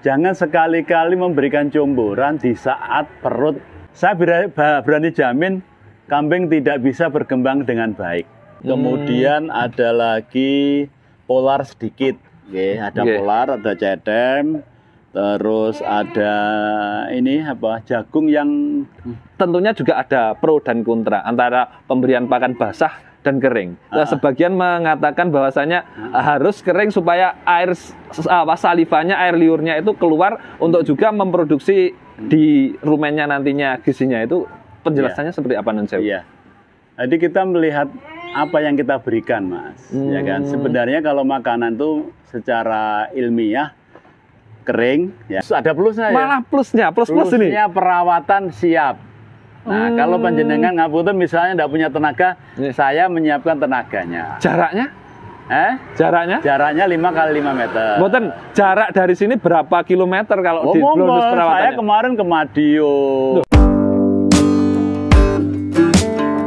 Jangan sekali-kali memberikan comboran di saat perut. Saya berani jamin kambing tidak bisa berkembang dengan baik. Kemudian ada lagi polar sedikit. Ada polar, ada cetem. Terus ada ini apa, jagung yang tentunya juga ada pro dan kontra antara pemberian pakan basah dan kering. Sebagian mengatakan bahwasanya harus kering supaya air salivanya, air liurnya itu keluar untuk juga memproduksi di rumennya nantinya gizinya itu. Penjelasannya seperti apa non Sewu? Iya. Jadi kita melihat apa yang kita berikan, Mas. Ya kan? Sebenarnya kalau makanan itu secara ilmiah kering, ya. Ada plusnya ya. Malah plus ini. Plusnya perawatan siap. Nah, kalau panjenengan ngapunten misalnya tidak punya tenaga, saya menyiapkan tenaganya. Jaraknya? Jaraknya? Jaraknya 5 kali 5 meter. Boten, jarak dari sini berapa kilometer kalau di bonus perawatannya? Saya kemarin ke Madiun.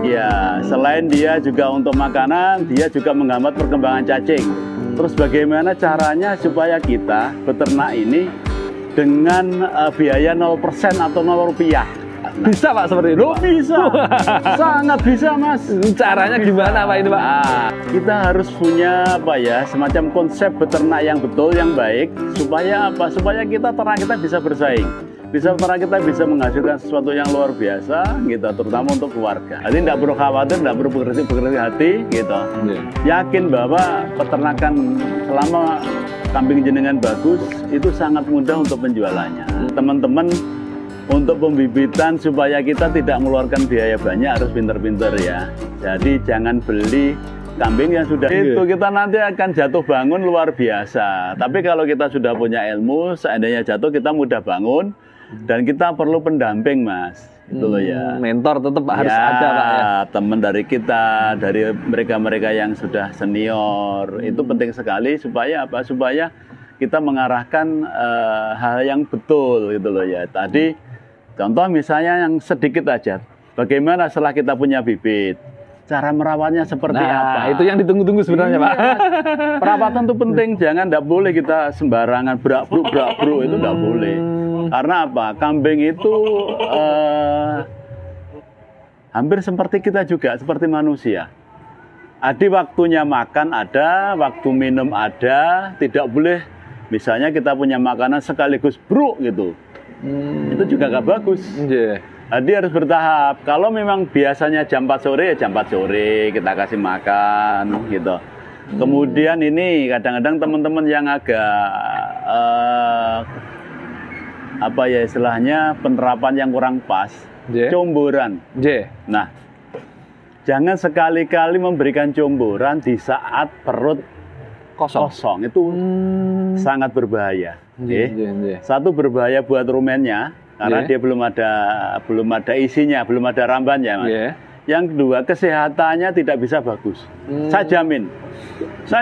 Ya, selain dia juga untuk makanan, dia juga menghambat perkembangan cacing. Terus bagaimana caranya supaya kita beternak ini dengan biaya 0% atau 0 rupiah? Bisa Pak seperti itu? Bisa, sangat bisa Mas. Caranya gimana Pak ini Pak? Nah, kita harus punya apa ya, semacam konsep beternak yang betul, yang baik, supaya apa? Supaya ternak kita bisa bersaing. Ternak kita bisa menghasilkan sesuatu yang luar biasa, gitu, terutama untuk keluarga. Jadi tidak perlu khawatir, tidak perlu bekerja hati, gitu. Yakin bahwa peternakan selama kambing jenengan bagus, itu sangat mudah untuk penjualannya. Teman-teman, untuk pembibitan supaya kita tidak mengeluarkan biaya banyak harus pinter-pinter ya. Jadi jangan beli kambing yang sudah itu, kita nanti akan jatuh bangun luar biasa. Tapi kalau kita sudah punya ilmu, seandainya jatuh kita mudah bangun. Dan kita perlu pendamping Mas, itu loh ya. Mentor tetap harus ada Pak ya. Teman dari kita, dari mereka-mereka yang sudah senior, itu penting sekali supaya apa? Supaya kita mengarahkan hal yang betul gitu loh ya. Tadi contoh misalnya yang sedikit aja, bagaimana setelah kita punya bibit, cara merawatnya seperti apa? Itu yang ditunggu-tunggu sebenarnya Pak. Perawatan itu penting, jangan, tidak boleh kita sembarangan brak-bruk itu tidak boleh. Karena apa? Kambing itu hampir seperti kita juga, seperti manusia. Ada waktunya makan ada, waktu minum ada, tidak boleh. Misalnya kita punya makanan sekaligus bruk gitu, itu juga nggak bagus. Jadi harus bertahap. Kalau memang biasanya jam 4 sore, ya jam 4 sore kita kasih makan gitu. Kemudian ini kadang-kadang teman-teman yang agak apa ya istilahnya penerapan yang kurang pas, comboran. Nah, jangan sekali-kali memberikan comboran di saat perut kosong. Itu sangat berbahaya. Satu, berbahaya buat rumennya karena dia belum ada isinya, belum ada rambannya Mas. Yang kedua, kesehatannya tidak bisa bagus. Saya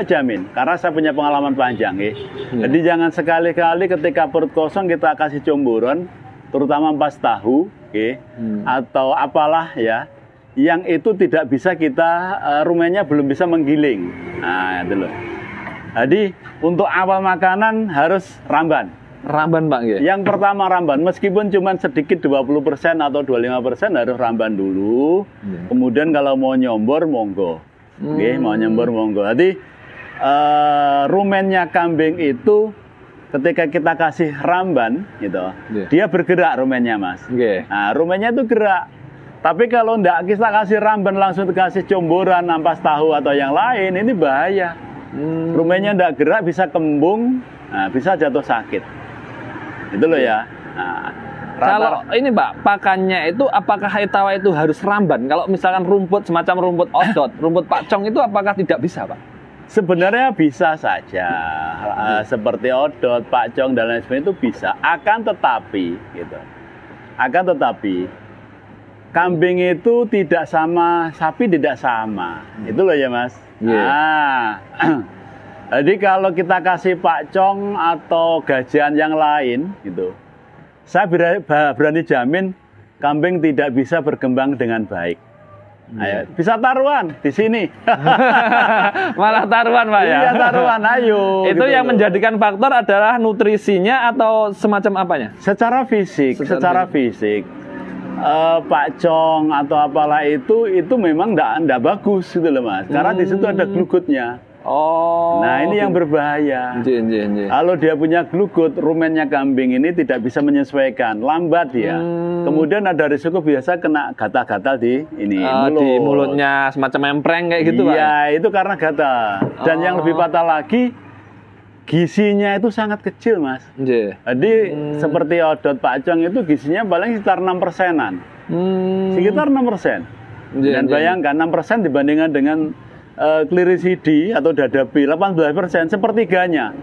jamin, karena saya punya pengalaman panjang. Jadi jangan sekali-kali ketika perut kosong kita kasih comboran, terutama ampas tahu, atau apalah ya, yang itu tidak bisa kita, rumennya belum bisa menggiling. Nah, itu loh. Jadi untuk awal makanan harus ramban. Ramban Pak ya? Yang pertama ramban, meskipun cuma sedikit 20% atau 25% harus ramban dulu. Kemudian kalau mau nyombor monggo. Mau nyombor monggo. Jadi rumennya kambing itu ketika kita kasih ramban gitu, dia bergerak rumennya Mas. Nah, rumennya itu gerak. Tapi kalau enggak kita kasih ramban langsung dikasih comboran, ampas tahu atau yang lain, ini bahaya. Rumennya enggak gerak bisa kembung, bisa jatuh sakit. Itu loh ya. Nah, kalau ini Pak, pakannya itu apakah etawa itu harus ramban? Kalau misalkan rumput semacam rumput odot, rumput pakcong itu apakah tidak bisa Pak? Sebenarnya bisa saja, seperti odot, pakcong dan lain sebagainya itu bisa. Akan tetapi kambing itu tidak sama, sapi tidak sama. Itu loh ya Mas. Nah, jadi kalau kita kasih pakcong atau gajian yang lain gitu, saya berani jamin kambing tidak bisa berkembang dengan baik. Ayo, bisa taruhan di sini. Malah taruhan, Pak ya. Iya, taruhan, ayo. Itu gitu yang menjadikan faktor adalah nutrisinya atau semacam apanya? Secara fisik. Pak Cong atau apalah itu memang enggak bagus gitu loh, Mas. Karena di situ ada glukotnya. Oh. Nah, ini yang berbahaya. Kalau dia punya glugot, rumennya kambing ini tidak bisa menyesuaikan, lambat dia. Kemudian ada risiko biasa kena gatal-gatal di mulut. Di mulutnya semacam empreng kayak gitu, Pak. Iya, itu karena gatal. Dan yang lebih fatal lagi, gizinya itu sangat kecil, Mas. Jadi seperti odot Pak Cong itu gizinya paling sekitar 6%-an. Sekitar 6%. Dan bayangkan 6% dibandingkan dengan Clearicidi atau Dadapi 18%, sepertiganya.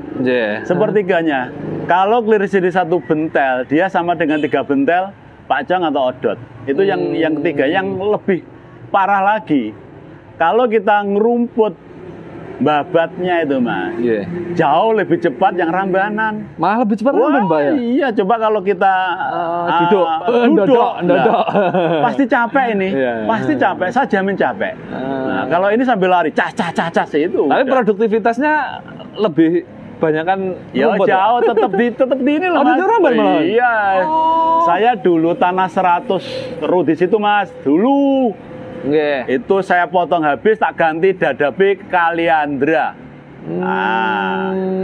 Sepertiganya. Kalau Clearicidi 1 bentel, dia sama dengan 3 bentel Pak Cong atau odot. Itu yang ketiga, yang lebih parah lagi. Kalau kita ngerumput babatnya itu, Mas, jauh lebih cepat yang rambanan. Malah lebih cepat ramban, Pak ya? Iya, coba kalau kita duduk, pasti capek ini. Pasti capek, saya jamin capek. Nah, kalau ini sambil lari, cas itu. Tapi produktivitasnya lebih banyak kan? Ya jauh, tetap di ini loh, Mas. Ramban malah. Iya. Saya dulu tanah 100 ru di situ, Mas. Dulu. Itu saya potong habis, tak ganti Dadapi Kaliandra.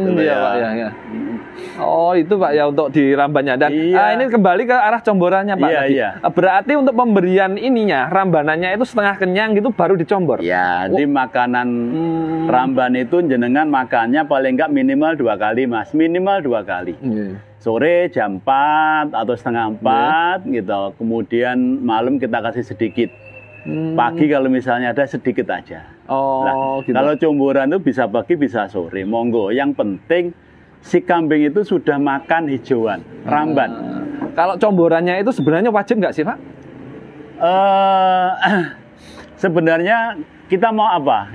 Iya, Pak ya. Oh, itu Pak ya untuk di rambannya. Dan ini kembali ke arah comborannya, Pak. Berarti untuk pemberian ininya, rambanannya itu setengah kenyang gitu baru dicombor. Ya, di makanan ramban itu jenengan makannya paling enggak minimal 2 kali, Mas. Minimal 2 kali. Sore jam 4 atau setengah 4 gitu. Kemudian malam kita kasih sedikit. Pagi kalau misalnya ada sedikit aja. Gitu. Kalau comboran itu bisa pagi bisa sore, monggo. Yang penting si kambing itu sudah makan hijauan, ramban. Kalau comborannya itu sebenarnya wajib nggak sih, Pak? Sebenarnya kita mau apa,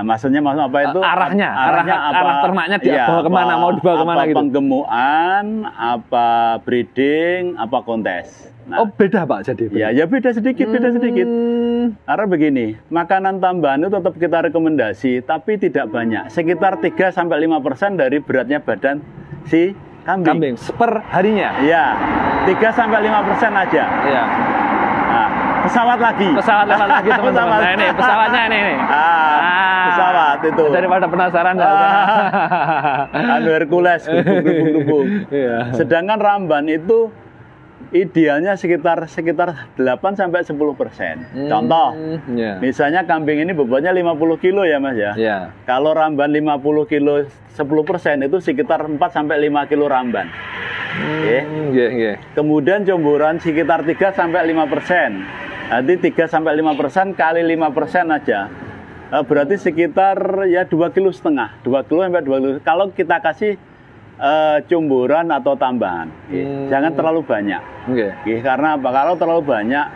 maksudnya apa itu? Arahnya apa? Arah termaknya dibawa kemana? Mau dibawa kemana gitu? Penggemukan, apa breeding, apa kontes. Nah, beda, Pak, jadi. Ya beda sedikit. Karena begini, makanan tambahan itu tetap kita rekomendasi, tapi tidak banyak. Sekitar 3-5% dari beratnya badan si kambing. Per harinya? Iya, 3-5% aja. Iya. Nah, pesawat lagi, teman-teman. Nah, ini pesawatnya ini. Pesawat itu. Daripada penasaran. Hercules, gubung. Sedangkan ramban itu idealnya sekitar 8-10%. Contoh, misalnya kambing ini bobotnya 50 kilo ya, Mas ya. Kalau ramban 50 kilo 10% itu sekitar 4-5 kilo ramban. Kemudian comboran sekitar 3-5%. Nanti 3-5% kali 5% aja. Berarti sekitar ya 2,5 kilo. 2 kilo sampai 2 kilo. Kalau kita kasih comboran atau tambahan, jangan terlalu banyak. Karena apa? Kalau terlalu banyak,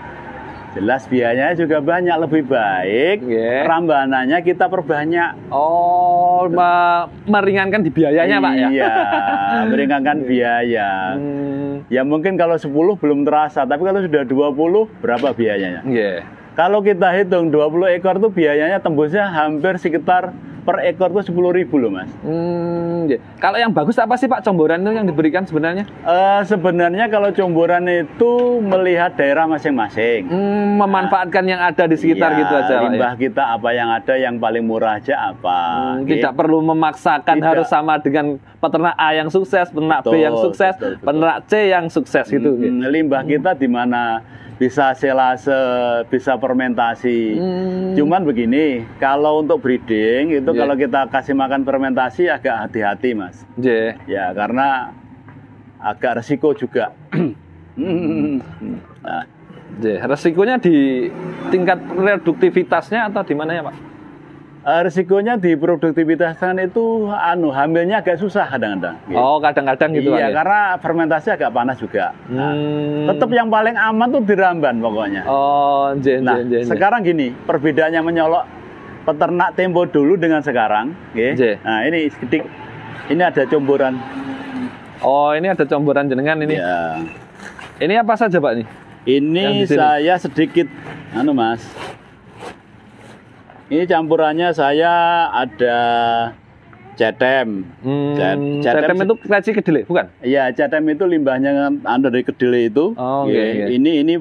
jelas biayanya juga banyak. Lebih baik rambanannya kita perbanyak. Meringankan di biayanya, Pak ya? Iya, meringankan biaya. Ya mungkin kalau 10 belum terasa, tapi kalau sudah 20 berapa biayanya? Kalau kita hitung 20 ekor tuh biayanya tembusnya hampir sekitar per ekor tuh 10.000 loh, Mas. Kalau yang bagus apa sih, Pak, comboran itu yang diberikan sebenarnya? Sebenarnya kalau comboran itu melihat daerah masing-masing. Memanfaatkan yang ada di sekitar gitu aja. Limbah kita apa yang ada yang paling murah aja apa. Tidak perlu memaksakan harus sama dengan peternak A yang sukses, peternak B yang sukses, peternak C yang sukses gitu. Limbah kita di mana bisa selase, bisa fermentasi. Cuman begini, kalau untuk breeding itu kalau kita kasih makan fermentasi agak hati-hati, Mas. Ya, karena agak resiko juga. Resikonya di tingkat produktivitasnya atau di mana ya, Pak? Risikonya di produktivitasnya itu hamilnya agak susah kadang-kadang. Kadang-kadang gitu. Iya, karena fermentasi agak panas juga. Tetap yang paling aman tuh di ramban pokoknya. Sekarang gini, perbedaannya menyolok peternak tempo dulu dengan sekarang. Nah, ini sedikit. Ini ada comboran. Ini ada comboran jenengan ini. Ini apa saja, Pak, nih? Ini saya sedikit, Mas. Ini campurannya saya ada cetem. Cetem itu keci kedelai, bukan? Iya, cetem itu limbahnya dari kedelai itu. Ini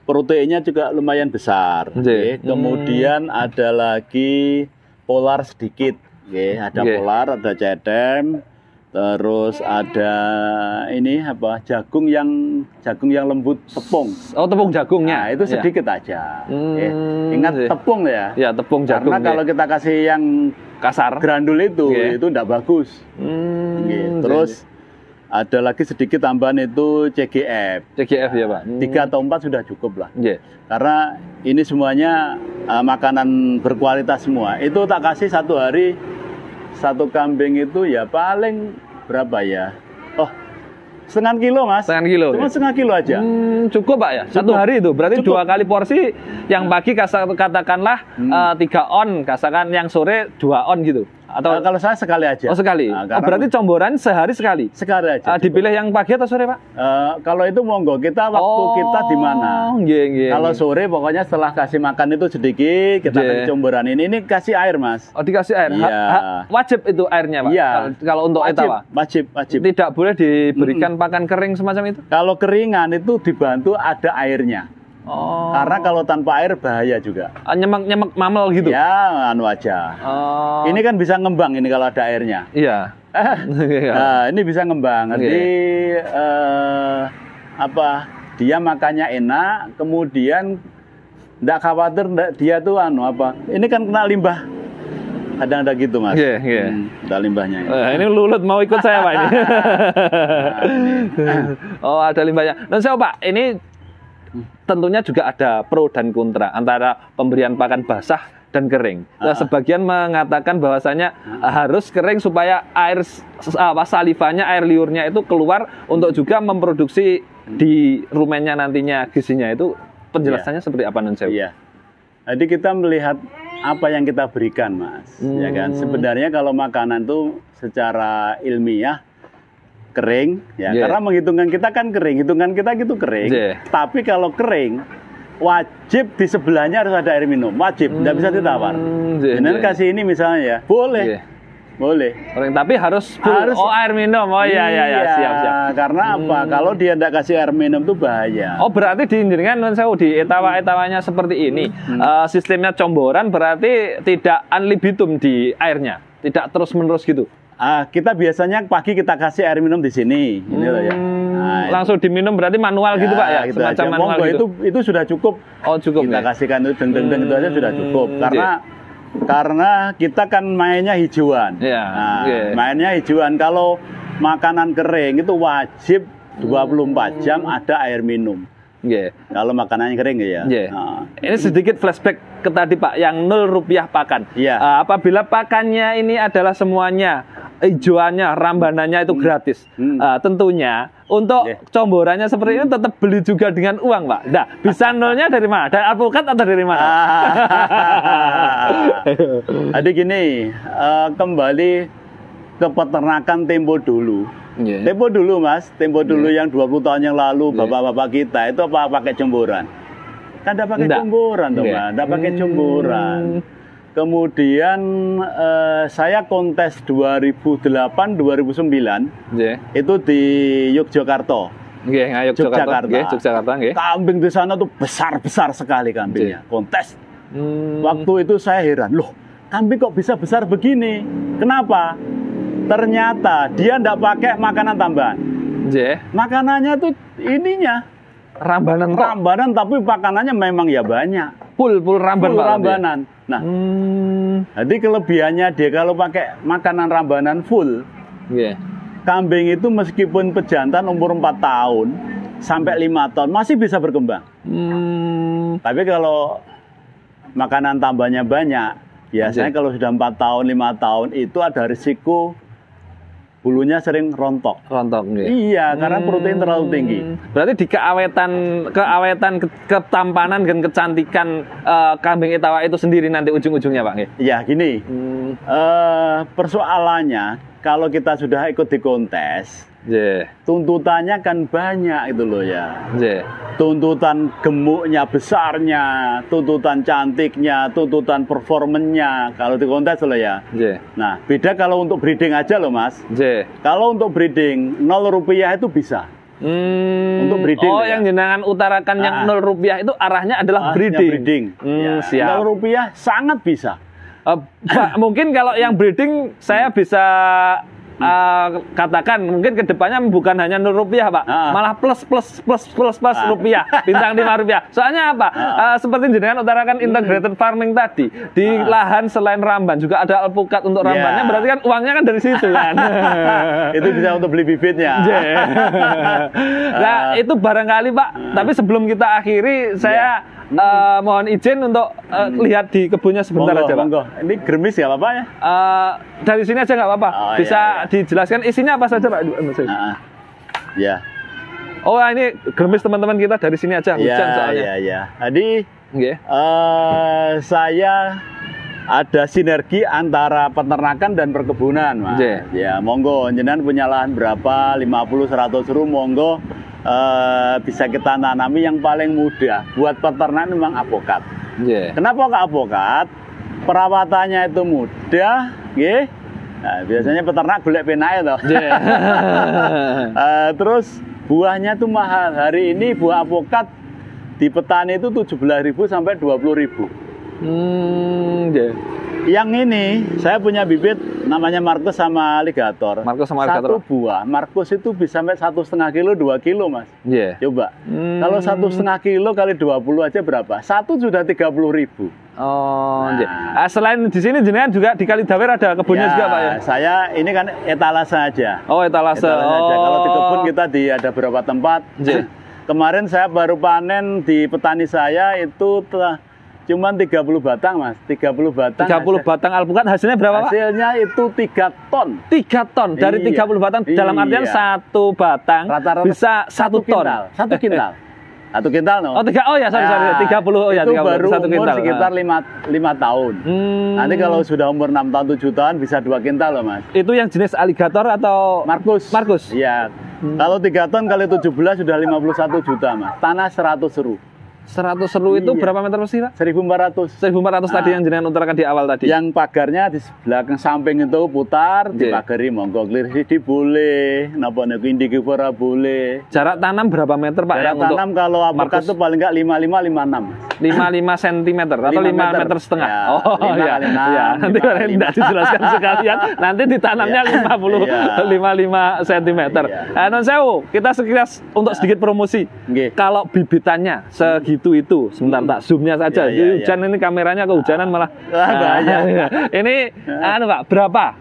proteinnya juga lumayan besar. Kemudian ada lagi polar sedikit. Ada polar, ada cetem. Terus ada ini jagung yang lembut, tepung. Oh, tepung jagungnya. Nah, itu sedikit aja. Ingat tepung ya. Ya, tepung jagung. Karena kalau kita kasih yang kasar, grandul itu enggak bagus. Terus ada lagi sedikit tambahan itu CGF. CGF ya, Pak. 3 atau 4 sudah cukup lah. Karena ini semuanya makanan berkualitas semua. Itu tak kasih satu hari. Satu kambing itu ya paling berapa ya? Oh, setengah kilo, Mas. Setengah kilo. Cuma setengah kilo aja. Cukup, Pak ya? Satu hari itu. Berarti cukup. 2 kali porsi. Yang pagi katakanlah 3 on. Katakan yang sore 2 on gitu. Atau kalau saya sekali aja. Oh, sekali. Berarti comboran sehari sekali. Sekali aja. Dipilih yang pagi atau sore, Pak? Kalau itu monggo kita waktu kita di mana. Kalau sore pokoknya setelah kasih makan itu sedikit kita kasih comboran ini kasih air, Mas. Oh, dikasih air. Iya. Wajib itu airnya, Pak. Iya. Kalau untuk etawa. Wajib. Tidak boleh diberikan pakan kering semacam itu. Kalau keringan itu dibantu ada airnya. Karena kalau tanpa air bahaya juga. Nyemek mamel gitu. Ya, aja. Ini kan bisa ngembang ini kalau ada airnya. Iya. Nah, ini bisa ngembang. Nanti dia makannya enak, kemudian enggak khawatir dia tuh ini kan kena limbah. Kadang ada gitu, Mas. Ada limbahnya. Ini Lulut mau ikut saya, Pak ini. Oh, ada limbahnya. Dan saya, Pak, ini tentunya juga ada pro dan kontra antara pemberian pakan basah dan kering. Sebagian mengatakan bahwasanya harus kering supaya air salivanya, air liurnya itu keluar untuk juga memproduksi di rumennya nantinya gizinya itu. Penjelasannya seperti apa, Nonseu? Iya. Jadi kita melihat apa yang kita berikan, Mas. Ya kan? Sebenarnya kalau makanan itu secara ilmiah kering, karena menghitungkan kita kan kering, hitungan kita gitu kering. Tapi kalau kering, wajib di sebelahnya harus ada air minum, wajib, tidak bisa ditawar. Jangan kasih ini misalnya ya, boleh, boleh. Tapi harus air minum. Oh iya, siap. Karena apa? Kalau dia tidak kasih air minum itu bahaya. Oh, berarti diinginkan di etawa-etawanya seperti ini, sistemnya comboran berarti tidak ad libitum di airnya, tidak terus menerus gitu. Kita biasanya pagi kita kasih air minum di sini, ini loh ya. Langsung diminum berarti manual gitu, Pak ya, semacam manual gitu. Itu sudah cukup. Oh, cukup. Kita kasihkan itu deng itu aja sudah cukup. Karena kita kan mainnya hijauan. Mainnya hijauan. Kalau makanan kering itu wajib 24 jam ada air minum. Kalau makanannya kering ya. Ini sedikit flashback ke tadi, Pak, yang Rp0 pakan. Apabila pakannya ini adalah semuanya hijauannya, rambanannya itu gratis. Tentunya untuk comborannya seperti ini tetap beli juga dengan uang, Pak. Nah, bisa nolnya dari mana? Dari alpukat atau dari mana? Jadi gini, kembali ke peternakan tempo dulu. Tempo dulu, Mas, tempo dulu yang 20 tahun yang lalu bapak-bapak kita itu pakai jemburan. Kan enggak pakai jemburan, teman. Enggak pakai jemburan. Kemudian saya kontes 2008-2009 itu di Yogyakarta. Yogyakarta. Kambing di sana tuh besar-besar sekali kambingnya. Kontes. Waktu itu saya heran, loh, kambing kok bisa besar begini? Kenapa? Ternyata dia enggak pakai makanan tambahan. Makanannya tuh ininya rambanan, tapi makanannya memang ya banyak. Full rambanan. Nah, jadi kelebihannya dia kalau pakai makanan rambanan full, kambing itu meskipun pejantan umur 4 tahun sampai 5 tahun masih bisa berkembang. Tapi kalau makanan tambahnya banyak, biasanya kalau sudah 4 tahun, 5 tahun itu ada risiko bulunya sering rontok. Iya, karena protein terlalu tinggi. Berarti di keawetan, ketampanan dan kecantikan kambing etawa itu sendiri nanti ujung-ujungnya, Pak. Iya, gini. Persoalannya kalau kita sudah ikut di kontes, tuntutannya kan banyak itu loh ya. Tuntutan gemuknya, besarnya, tuntutan cantiknya, tuntutan performanya. Kalau di kontes loh ya. Nah, beda kalau untuk breeding aja loh Mas. Kalau untuk breeding 0 rupiah itu bisa. Untuk breeding. Oh, yang jenengan utarakan yang 0 rupiah itu arahnya adalah breeding. Siap. 0 rupiah sangat bisa. Pak, mungkin kalau yang breeding saya bisa katakan mungkin kedepannya bukan hanya 0 rupiah Pak, malah plus rupiah, bintang 5 rupiah. Soalnya apa? Seperti jenengan utarakan integrated farming tadi, di lahan selain ramban juga ada alpukat untuk rambannya, berarti kan uangnya kan dari situ kan. Itu bisa untuk beli bibitnya. Nah, itu barangkali Pak, tapi sebelum kita akhiri saya mohon izin untuk lihat di kebunnya sebentar aja Pak. Ini gerimis ya Bapak ya? Dari sini aja nggak apa-apa. Bisa dijelaskan isinya apa saja Pak? Ya. Oh, ini gerimis teman-teman kita dari sini aja. Hujan soalnya. Ya. Jadi saya ada sinergi antara peternakan dan perkebunan Mas. Ya, monggo jenengan punya lahan berapa? 50-100 rum, monggo. Bisa kita tanami yang paling mudah buat peternak memang apokat. Kenapa kok apokat? Perawatannya itu mudah, nah, biasanya peternak golek penake toh. Terus buahnya tuh mahal. Hari ini buah apokat di petani itu 17.000 sampai 20.000. Yang ini saya punya bibit namanya Markus sama Alligator. Satu buah Markus itu bisa sampai 1,5 kilo, 2 kilo Mas. Coba. Kalau 1,5 kilo kali 20 aja berapa? Satu sudah 30.000. Selain di sini jenengan juga di Kalidawir ada kebunnya juga Pak ya? Saya ini kan etalase aja. Etalase. Aja. Kalau di kebun kita ada beberapa tempat. Kemarin saya baru panen di petani saya itu cuman 30 batang Mas, 30 batang. 30 batang alpukat hasilnya berapa Pak? Hasilnya itu 3 ton. 3 ton dari 30 batang dalam artian 1 batang rata-rata bisa 1 ton. 1 kintal. 1 kintal no. Sorry. 30 itu 30. baru 1 umur kintal. sekitar 5 tahun. Nanti kalau sudah umur 6 tahun 7 tahun bisa 2 kintal loh Mas. Itu yang jenis Alligator atau Markus? Iya. Kalau 3 ton kali 17 sudah 51 juta Mas. Tanah 100 seru. 100 seru itu berapa meter persegi Pak? 1.400. 1.400 tadi yang jenengan utarakan di awal tadi. Yang pagarnya di belakang samping itu putar, dipagari monggo clear sidi boleh, napa niku indikivora boleh. Jarak tanam berapa meter Pak? Jarak tanam kalau apokat itu paling enggak 55 56. 55 cm atau 5 meter setengah. Ya, nanti kalau tidak dijelaskan sekalian, nanti ditanamnya 55 cm. Non sewu, kita sekilas untuk sedikit promosi. Kalau bibitannya itu sebentar tak zoomnya saja. Hujan ini kameranya kehujanan malah bahaya. Ini Pak berapa?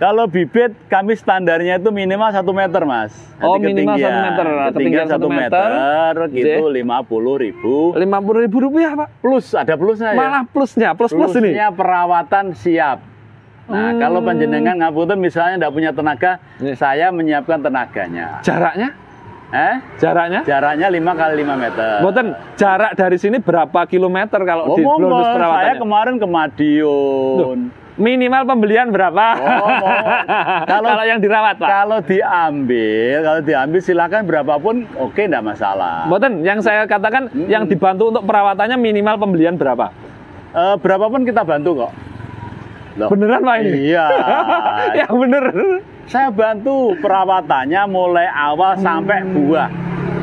Kalau bibit kami standarnya itu minimal 1 meter Mas. Minimal 1 meter. Ketinggian 1 meter gitu 50.000. 50.000 rupiah Pak. Plus ada plusnya ya. Malah plusnya ini. Plusnya perawatan siap. Nah, kalau panjenengan ngapunten misalnya tidak punya tenaga, saya menyiapkan tenaganya. Jaraknya? Jaraknya 5 kali 5 meter. Boten, jarak dari sini berapa kilometer kalau di bonus perawatannya? Saya kemarin ke Madiun. Minimal pembelian berapa? Kalau yang dirawat Pak? Kalau diambil silakan berapapun oke, enggak masalah. Boten, yang saya katakan yang dibantu untuk perawatannya minimal pembelian berapa? Berapapun kita bantu kok. Beneran Pak ini? Iya. Ya bener. Saya bantu perawatannya mulai awal sampai buah.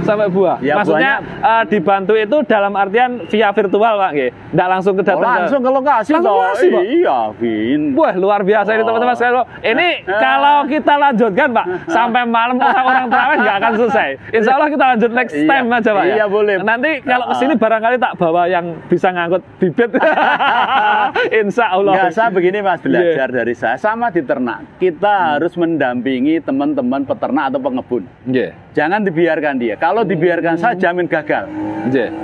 Sampai buah. Ya, maksudnya dibantu itu dalam artian via virtual Pak nggih. Enggak langsung langsung ke lokasi Pak. Iya, Vin. Wah, luar biasa ini teman-teman sekalian. Ini kalau kita lanjutkan Pak sampai malam orang-orang terawih nggak akan selesai. Insya Allah kita lanjut next time aja Pak ya. Iya, boleh. Nanti kalau kesini barangkali tak bawa yang bisa ngangkut bibit. Insya Allah. Nggak, saya begini Mas, belajar dari saya sama di ternak. Kita harus mendampingi teman-teman peternak atau pengebun. Jangan dibiarkan dia. Kalau dibiarkan saya jamin gagal.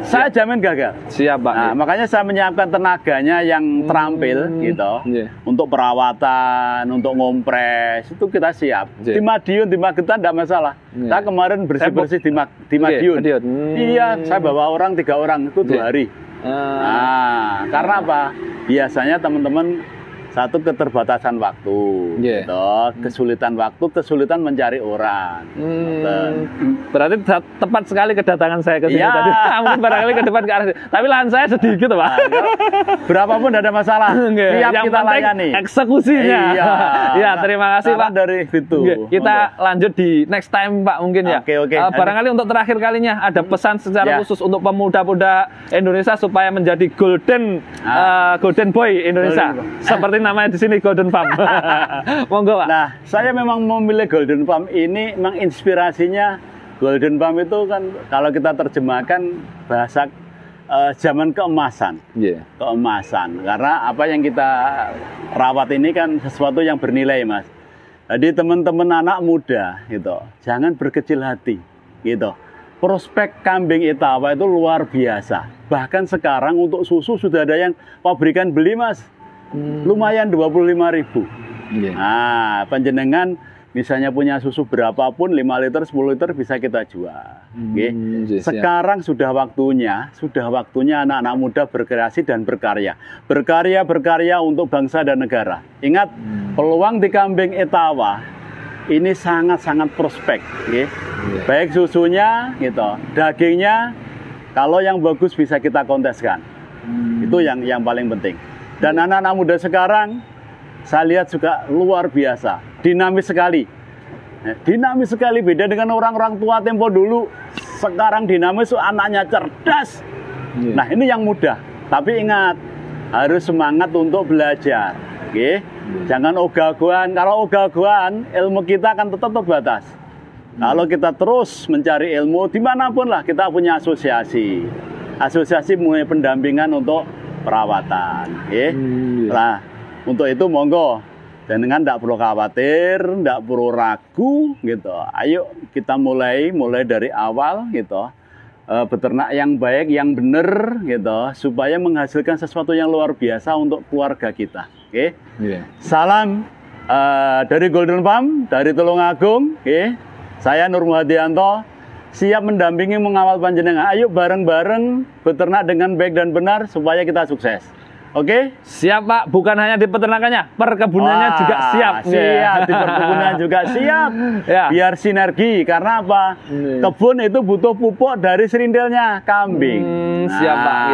Saya jamin gagal. Siap Pak. Nah, makanya saya menyiapkan tenaganya yang terampil gitu. Untuk perawatan, untuk ngompres itu kita siap. Di Madiun, di Magetan tidak masalah. Saya kemarin bersih-bersih di Madiun. Iya, saya bawa 3 orang itu 2 hari. Nah, karena apa? Biasanya teman-teman Satu, keterbatasan waktu, gitu. Kesulitan waktu, kesulitan mencari orang. Berarti tepat sekali kedatangan saya ke sini tadi. Mungkin barangkali ke depan ke arah sini. Tapi lahan saya sedikit, Pak. Berapapun tidak ada masalah. Siap yang kita layani. Eksekusinya. Iya, terima kasih Pak. Dari itu. Kita lanjut di next time Pak mungkin ya. Oke. Barangkali untuk terakhir kalinya ada pesan secara khusus untuk pemuda-pemuda Indonesia supaya menjadi golden boy Indonesia. Seperti namanya di sini Golden Farm. Monggo Pak. Nah, saya memang memilih Golden Farm ini, memang inspirasinya Golden Farm itu kan kalau kita terjemahkan bahasa zaman keemasan. Keemasan. Karena apa yang kita rawat ini kan sesuatu yang bernilai, Mas. Jadi teman-teman anak muda gitu, jangan berkecil hati gitu. Prospek kambing Etawa itu luar biasa. Bahkan sekarang untuk susu sudah ada yang pabrikan beli, Mas. Lumayan 25.000. Nah, panjenengan misalnya punya susu berapapun, 5 liter, 10 liter bisa kita jual. Sekarang sudah waktunya anak-anak muda berkreasi dan berkarya. Berkarya untuk bangsa dan negara. Ingat, peluang di kambing Etawa ini sangat-sangat prospek. Baik susunya, gitu, dagingnya, kalau yang bagus bisa kita konteskan. Itu yang paling penting. Dan anak-anak muda sekarang, saya lihat juga luar biasa, dinamis sekali. Dinamis sekali, beda dengan orang-orang tua tempo dulu. Sekarang dinamis, anaknya cerdas. Nah, ini yang mudah. Tapi ingat, harus semangat untuk belajar. Jangan ogah-ogahan. Kalau ogah-ogahan, ilmu kita akan tetap terbatas. Kalau kita terus mencari ilmu, dimanapun lah kita punya asosiasi. Asosiasi mulai pendampingan untuk perawatan. Nah, untuk itu monggo, jangan tidak perlu khawatir, tidak perlu ragu, gitu. Ayo kita mulai dari awal, gitu. Beternak yang baik, yang benar, gitu, supaya menghasilkan sesuatu yang luar biasa untuk keluarga kita. Salam dari Golden Farm, dari Tulungagung. Saya Nur Muhadianto, siap mendampingi mengawal panjenengan. Ayo bareng-bareng beternak dengan baik dan benar supaya kita sukses. Oke? Siap Pak, bukan hanya di peternakannya, perkebunannya juga siap. Siap, di perkebunan juga siap. Biar sinergi, karena apa? Kebun itu butuh pupuk dari serindelnya kambing. Siap Pak.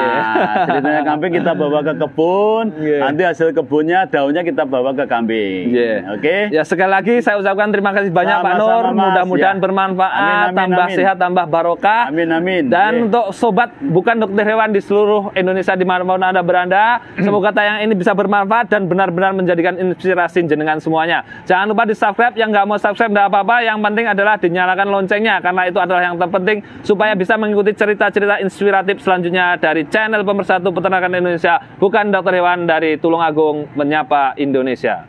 Serindelnya kambing kita bawa ke kebun, nanti hasil kebunnya, daunnya kita bawa ke kambing. Oke? Ya, sekali lagi saya ucapkan terima kasih banyak Pak Nur. Mudah-mudahan bermanfaat, tambah sehat, tambah barokah. Amin. Dan untuk sobat bukan dokter hewan di seluruh Indonesia dimanapun Anda berada, semoga tayang ini bisa bermanfaat dan benar-benar menjadikan inspirasi jenengan semuanya. Jangan lupa di subscribe, yang nggak mau subscribe nggak apa-apa, yang penting adalah dinyalakan loncengnya, karena itu adalah yang terpenting supaya bisa mengikuti cerita-cerita inspiratif selanjutnya dari channel pemersatu peternakan Indonesia, bukan dokter hewan dari Tulungagung menyapa Indonesia.